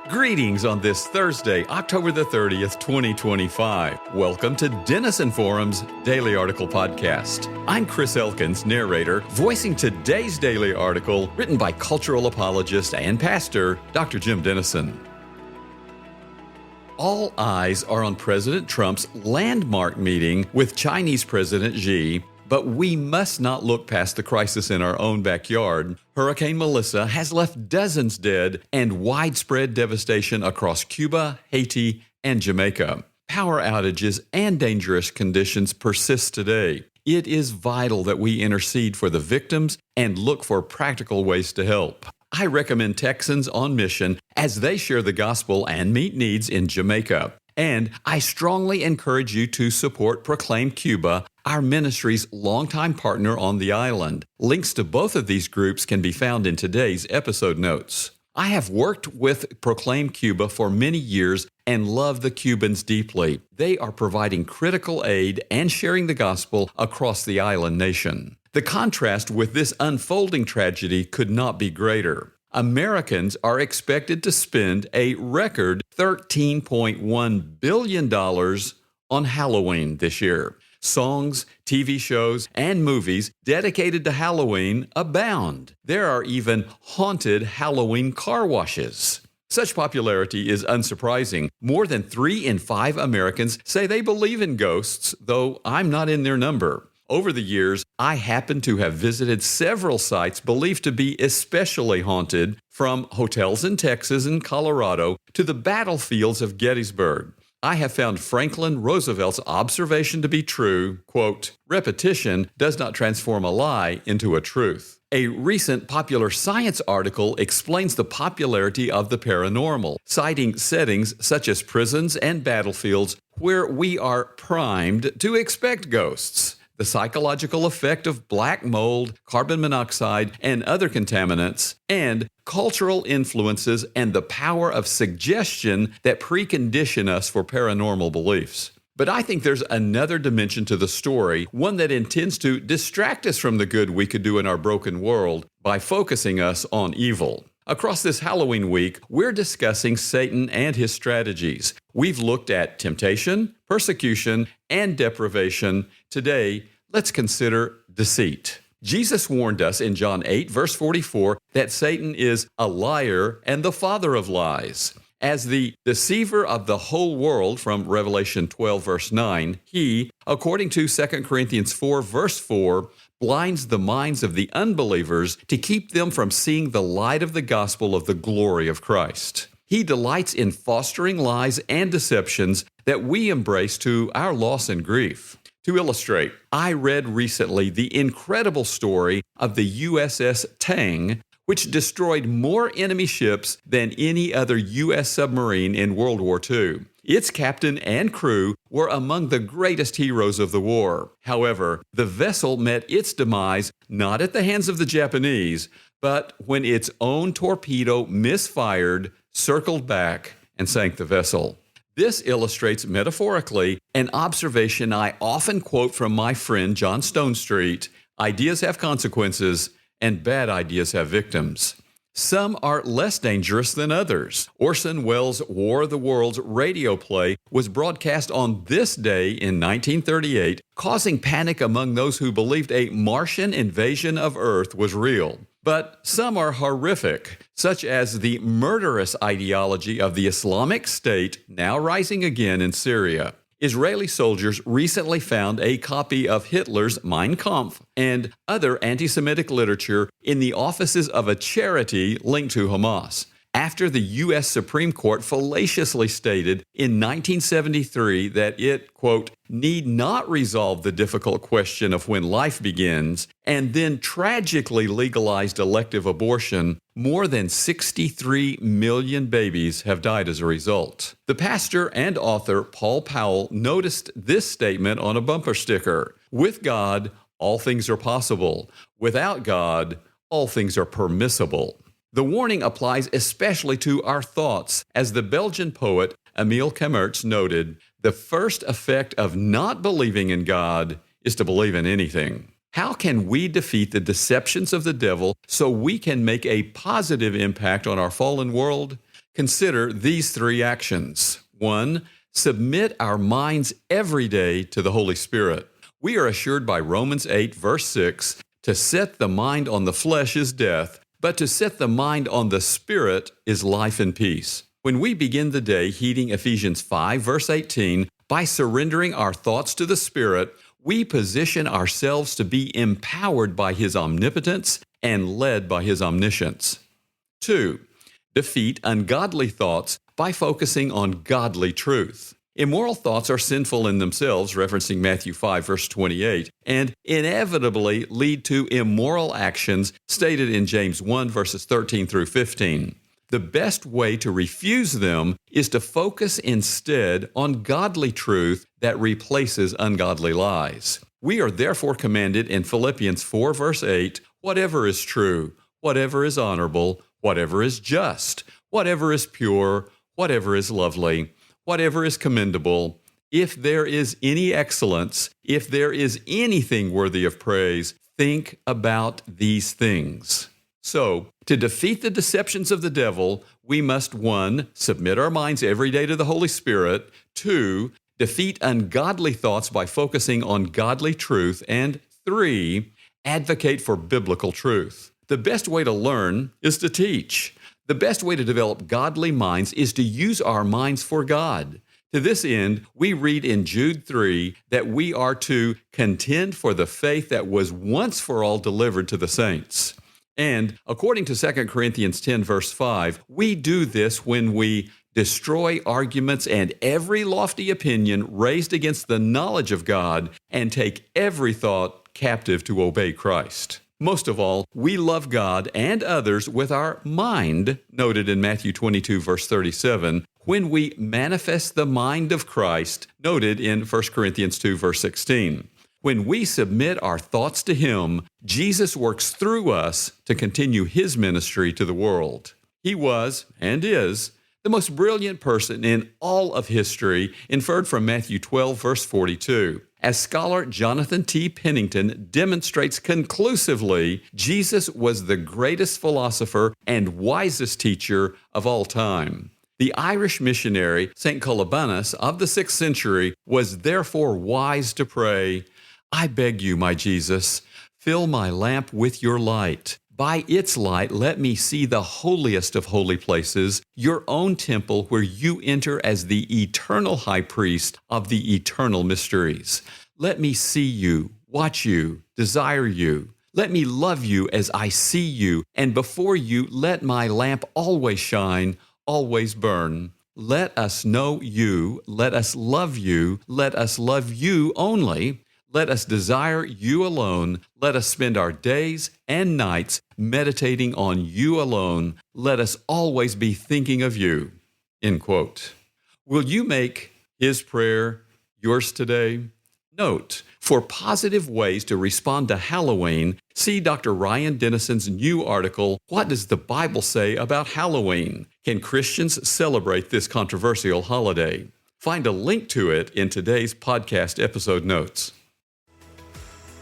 Greetings on this Thursday, October the 30th, 2025. Welcome to Denison Forum's Daily Article Podcast. I'm Chris Elkins, narrator, voicing today's daily article written by cultural apologist and pastor, Dr. Jim Denison. All eyes are on President Trump's landmark meeting with Chinese President Xi, but we must not look past the crisis in our own backyard. Hurricane Melissa has left dozens dead and widespread devastation across Cuba, Haiti, and Jamaica. Power outages and dangerous conditions persist today. It is vital that we intercede for the victims and look for practical ways to help. I recommend Texans on Mission as they share the gospel and meet needs in Jamaica. And I strongly encourage you to support Proclaim Cuba, our ministry's longtime partner on the island. Links to both of these groups can be found in today's episode notes. I have worked with Proclaim Cuba for many years and love the Cubans deeply. They are providing critical aid and sharing the gospel across the island nation. The contrast with this unfolding tragedy could not be greater. Americans are expected to spend a record $13.1 billion on Halloween this year. Songs, TV shows, and movies dedicated to Halloween abound. There are even haunted Halloween car washes. Such popularity is unsurprising. More than 3 in 5 Americans say they believe in ghosts, though I'm not in their number. Over the years, I happen to have visited several sites believed to be especially haunted, from hotels in Texas and Colorado to the battlefields of Gettysburg. I have found Franklin Roosevelt's observation to be true, quote, "Repetition does not transform a lie into a truth." A recent Popular Science article explains the popularity of the paranormal, citing settings such as prisons and battlefields where we are primed to expect ghosts. The psychological effect of black mold, carbon monoxide, and other contaminants, and cultural influences and the power of suggestion that precondition us for paranormal beliefs. But I think there's another dimension to the story, one that intends to distract us from the good we could do in our broken world by focusing us on evil. Across this Halloween week, we're discussing Satan and his strategies. We've looked at temptation, persecution, and deprivation. Today, let's consider deceit. Jesus warned us in John 8, verse 44, that Satan is a liar and the father of lies. As the deceiver of the whole world from Revelation 12, verse 9, he, according to 2 Corinthians 4, verse 4, blinds the minds of the unbelievers to keep them from seeing the light of the gospel of the glory of Christ. He delights in fostering lies and deceptions that we embrace to our loss and grief. To illustrate, I read recently the incredible story of the USS Tang, which destroyed more enemy ships than any other U.S. submarine in World War II. Its captain and crew were among the greatest heroes of the war. However, the vessel met its demise not at the hands of the Japanese, but when its own torpedo misfired, circled back, and sank the vessel. This illustrates metaphorically an observation I often quote from my friend John Stonestreet: ideas have consequences, and bad ideas have victims. Some are less dangerous than others. Orson Welles' War of the Worlds radio play was broadcast on this day in 1938, causing panic among those who believed a Martian invasion of Earth was real. But some are horrific, such as the murderous ideology of the Islamic State now rising again in Syria. Israeli soldiers recently found a copy of Hitler's Mein Kampf and other anti-Semitic literature in the offices of a charity linked to Hamas, after the U.S. Supreme Court fallaciously stated in 1973 that it, quote, need not resolve the difficult question of when life begins, and then tragically legalized elective abortion. More than 63 million babies have died as a result. The pastor and author Paul Powell noticed this statement on a bumper sticker: "With God, all things are possible. Without God, all things are permissible." The warning applies especially to our thoughts. As the Belgian poet Emile Camerts noted, the first effect of not believing in God is to believe in anything. How can we defeat the deceptions of the devil so we can make a positive impact on our fallen world? Consider these 3 actions. 1. Submit our minds every day to the Holy Spirit. We are assured by Romans 8, verse 6, to set the mind on the flesh is death, but to set the mind on the Spirit is life and peace. When we begin the day heeding Ephesians 5, verse 18, by surrendering our thoughts to the Spirit, we position ourselves to be empowered by His omnipotence and led by His omniscience. 2. Defeat ungodly thoughts by focusing on godly truth. Immoral thoughts are sinful in themselves, referencing Matthew 5, verse 28, and inevitably lead to immoral actions stated in James 1, verses 13 through 15. The best way to refuse them is to focus instead on godly truth that replaces ungodly lies. We are therefore commanded in Philippians 4, verse 8, whatever is true, whatever is honorable, whatever is just, whatever is pure, whatever is lovely, whatever is commendable, if there is any excellence, if there is anything worthy of praise, think about these things. So, to defeat the deceptions of the devil, we must 1. Submit our minds every day to the Holy Spirit, 2. Defeat ungodly thoughts by focusing on godly truth, and 3. Advocate for biblical truth. The best way to learn is to teach. The best way to develop godly minds is to use our minds for God. To this end, we read in Jude 3 that we are to contend for the faith that was once for all delivered to the saints. And according to 2 Corinthians 10, verse 5, we do this when we destroy arguments and every lofty opinion raised against the knowledge of God and take every thought captive to obey Christ. Most of all, we love God and others with our mind, noted in Matthew 22, verse 37, when we manifest the mind of Christ, noted in 1 Corinthians 2, verse 16. When we submit our thoughts to Him, Jesus works through us to continue His ministry to the world. He was, and is, the most brilliant person in all of history, inferred from Matthew 12, verse 42. As scholar Jonathan T. Pennington demonstrates conclusively, Jesus was the greatest philosopher and wisest teacher of all time. The Irish missionary St. Columbanus of the 6th century was therefore wise to pray, I beg you, my Jesus, fill my lamp with your light. By its light, let me see the holiest of holy places, your own temple where you enter as the eternal high priest of the eternal mysteries. Let me see you, watch you, desire you. Let me love you as I see you, and before you let my lamp always shine, always burn. Let us know you, let us love you only. Let us desire you alone. Let us spend our days and nights meditating on you alone. Let us always be thinking of you. End quote. Will you make his prayer yours today? Note, for positive ways to respond to Halloween, see Dr. Ryan Denison's new article, What Does the Bible Say About Halloween? Can Christians Celebrate This Controversial Holiday? Find a link to it in today's podcast episode notes.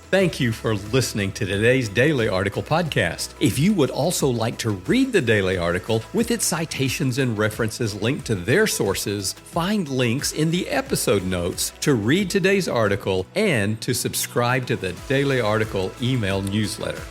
Thank you for listening to today's Daily Article podcast. If you would also like to read the daily article with its citations and references linked to their sources, find links in the episode notes to read today's article and to subscribe to the Daily Article email newsletter.